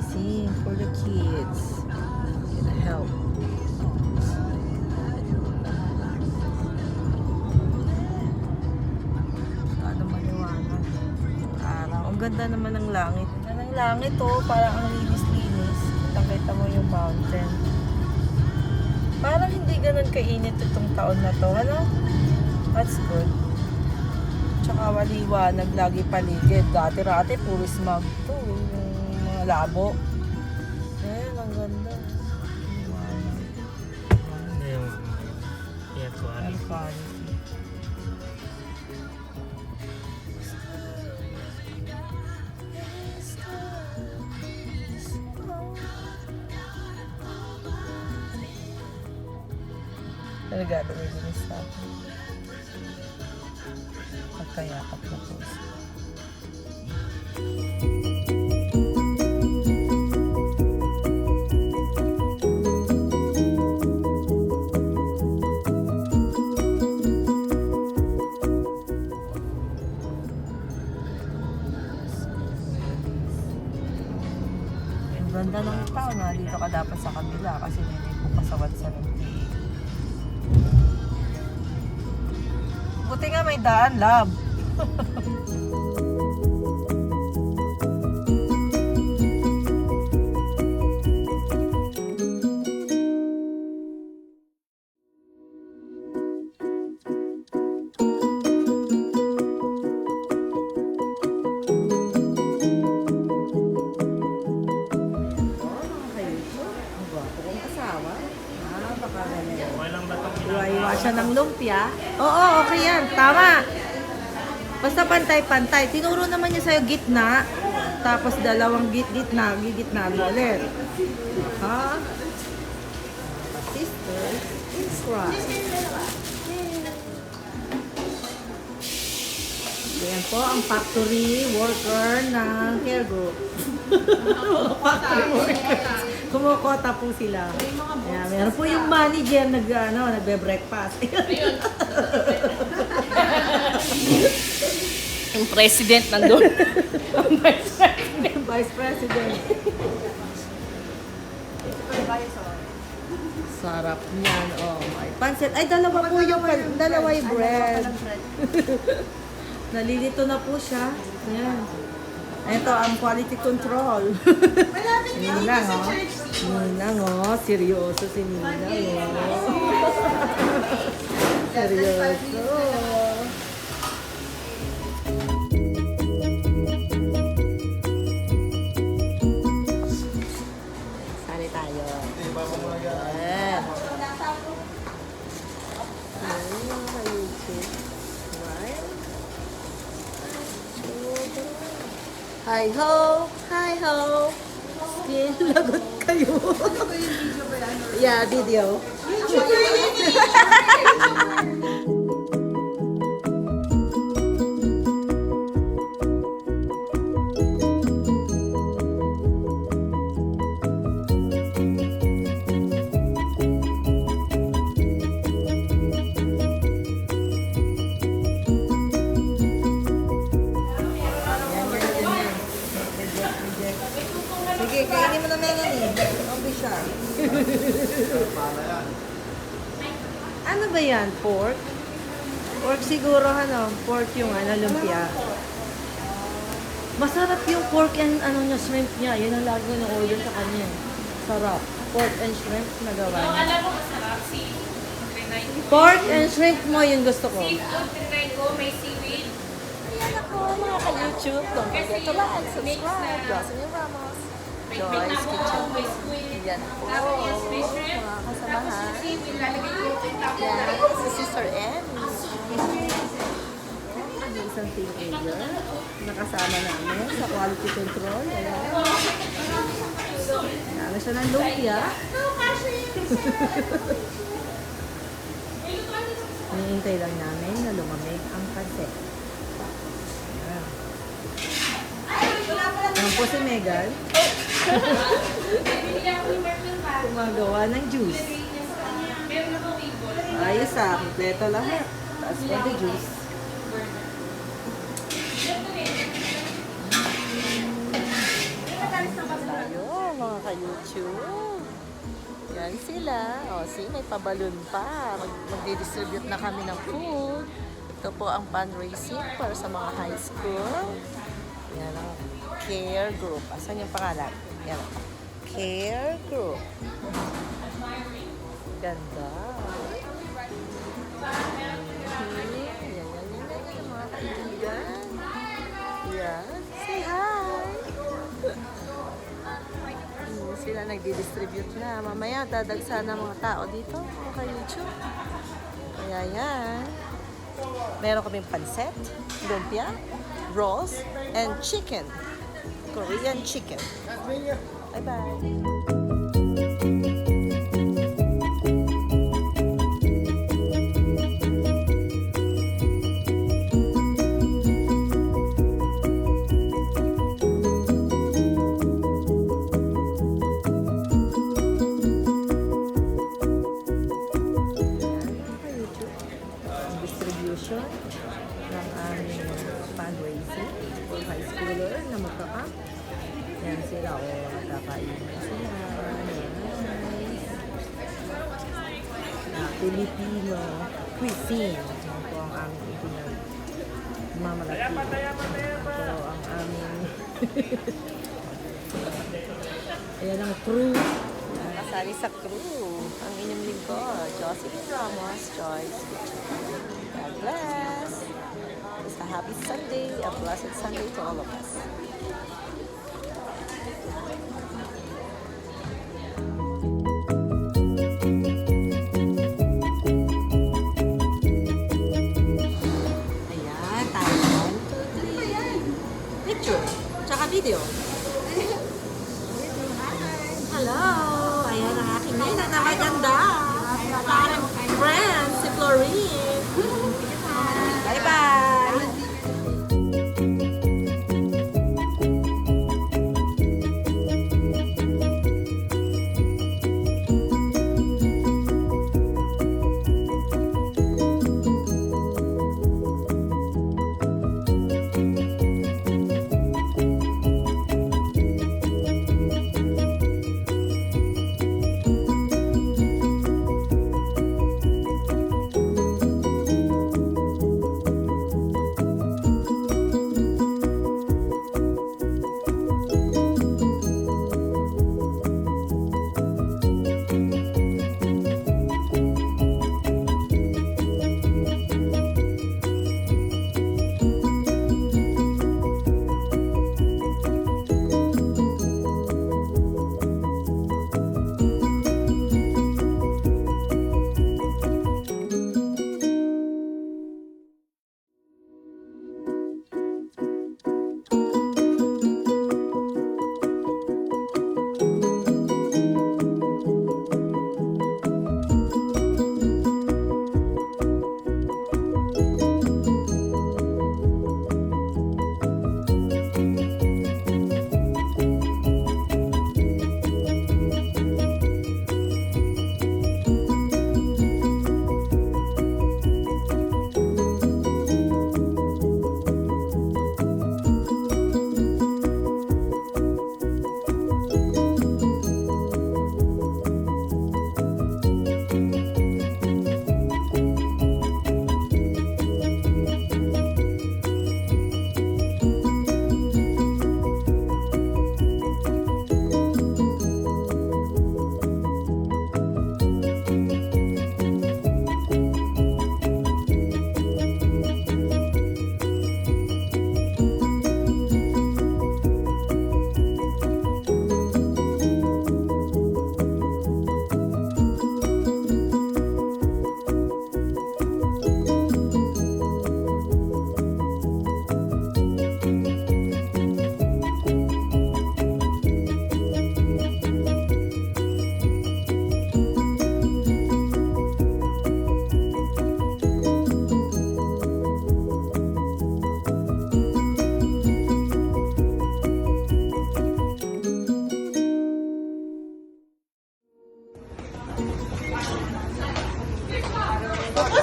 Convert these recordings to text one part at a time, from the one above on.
See, for the kids. Gonna help. Ano maliwanag. Araw. Ang ganda naman ng langit. Ang langit oh, parang ang linis-linis. Kita mo yung mountain. Parang hindi ganun kainit itong taon na to. Ano? That's good. Tsaka maliwanag, lagi paligid. Dati-rati, puro smog to. Yung mga labo. Ayan, ang ganda. Hindi yung air quality. Talaga, dumidinis na ako. Pagkayakap na po. Ang ganda ng tao na dito ka dapat sa kabila kasi hindi po kasawat sa rin. Buti nga may daan, love. Iwa siya ng lumpia. Oo, okay yan. Tama. Basta pantay-pantay. Tinuro naman niya sa'yo gitna. Tapos dalawang gitna mo ulit. Ha? Sisters in Christ. Yan po ang factory worker ng care group. Factory workers. Kumukota po sila. Ayan, meron po yung manager nagbe-breakfast. Yung president nandun. Vice President. Sarap niyan. Oh my. Pansit. Ay, dalawa yung bread. Nalilito na po siya. Ayan. Ito ang quality control. Ninang, oh. Ninang, oh. Seryoso si Ninang, oh. Seryoso. Sali tayo. Ayan. Ayan, mga ka-YouTube. Right? Hi ho! Hi ho! Lagot kayo. Yeah, video. Sige, kainin mo naman yan eh. Don't be shy. Ano ba yan? Pork? Pork siguro, ano? Pork yung lumpia. Masarap yung pork and shrimp niya. Yun ang lagi ng order sa kanya. Sarap. Pork and shrimp na gawa niya. Alam mo masarap si Pork and shrimp mo yung gusto ko. seafood, tinry ko, may seaweed. Ayan ako mga ka-YouTube. Don't forget to like and subscribe. Jocelyn Ramos. Joy's Kitchen. Yan po. Tapos yung fish shrimp. Mga Tapos kasamahan. yung seaweed, lalagay ko yung tapos Yan. Si Sister Annie. Isang teenager. Nakasama namin sa quality control. Ayan. Ayan siya ng lumpia. Hinihintay lang namin na lumamig ang pansit. Ayan. Ayan po si Megan. Gumagawa ng juice. Ayos kompleto lahat. Tapos konti juice. Ayun. ka-YouTube. Yan sila. O, see, may pabalon pa. Magdi-distribute na kami ng food. Ito po ang fundraising para sa mga high school. Yan ang care group. Asan yung pangalan? Yan. Care group. Ganda. Yan, mga kaibigan. Yan. Say hi! Sila nagdi-distribute na. Mamaya dadagsa na mga tao dito. Mga ka-YouTube. Kaya yan. Meron kaming pancit, lumpia, rolls, and chicken. Korean chicken. Bye-bye. Distribution ng aming fundraising for high schooler na magkakap. Yan sila, o nakakain na sila. Nice. Filipino cuisine. Yan po ang aming pinagmamalaki. Ito ang aming ayan ang crew. Kasali sa crew. Ang inyong lingkod, Jocelyn Ramos, Joyce. God bless. It's a happy Sunday, a blessed Sunday to all of us. Ayan, tayo. 1, 2, 3. Picture. Tsaka video. Hello! Ayan ang aking nina na maganda. Parang friend, si Florine. Bye-bye!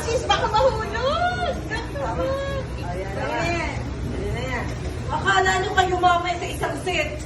Sis, baka mahulog! Ayan na yan. Akala nyo kayo mamay sa isang set.